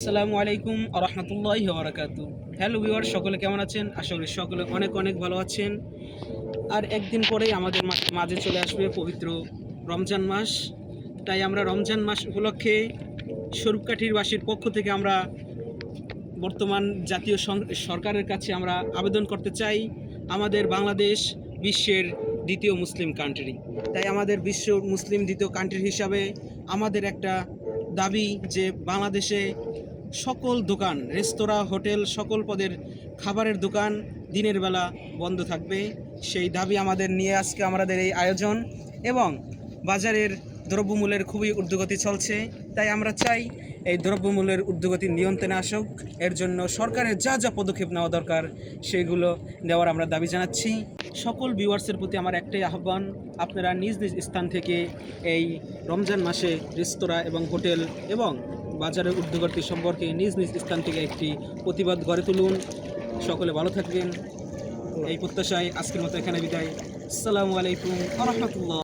আসসালামু আলাইকুম রহমতুল্লাহি ওয়া বারাকাতু। হ্যালো ভিউয়ার, সকলে কেমন আছেন? আশা করি সকলে অনেক অনেক ভালো আছেন। আর একদিন পরেই আমাদের মাঝে চলে আসবে পবিত্র রমজান মাস। তাই আমরা রমজান মাস উপলক্ষে স্বরূপকাঠিরবাসীর পক্ষ থেকে আমরা বর্তমান জাতীয় সরকারের কাছে আমরা আবেদন করতে চাই। আমাদের বাংলাদেশ বিশ্বের দ্বিতীয় মুসলিম কান্ট্রি, তাই আমাদের বিশ্ব মুসলিম দ্বিতীয় কান্ট্রি হিসাবে আমাদের একটা দাবি যে বাংলাদেশে সকল দোকান, রেস্তোরাঁ, হোটেল, সকল পদের খাবারের দোকান দিনের বেলা বন্ধ থাকবে। সেই দাবি আমাদের নিয়ে আজকে আমাদের এই আয়োজন। এবং বাজারের দ্রব্যমূল্যের খুবই ঊর্ধ্বগতি চলছে, তাই আমরা চাই এই দ্রব্যমূল্যের ঊর্ধ্বগতি নিয়ন্ত্রণে আসুক। এর জন্য সরকারের যা যা পদক্ষেপ নেওয়া দরকার সেগুলো নেওয়ার আমরা দাবি জানাচ্ছি। সকল ভিউয়ার্সের প্রতি আমার একটাই আহ্বান, আপনারা নিজ নিজ স্থান থেকে এই রমজান মাসে রেস্তোরাঁ এবং হোটেল এবং বাজারের ঊর্ধ্বগতি সম্পর্কে নিজ নিজ স্থান থেকে একটি প্রতিবাদ গড়ে তুলুন। সকলে ভালো থাকবেন এই প্রত্যাশায় আজকের মতো এখানে বিদায়। আসসালামু আলাইকুম ওয়া রাহমাতুল্লাহ।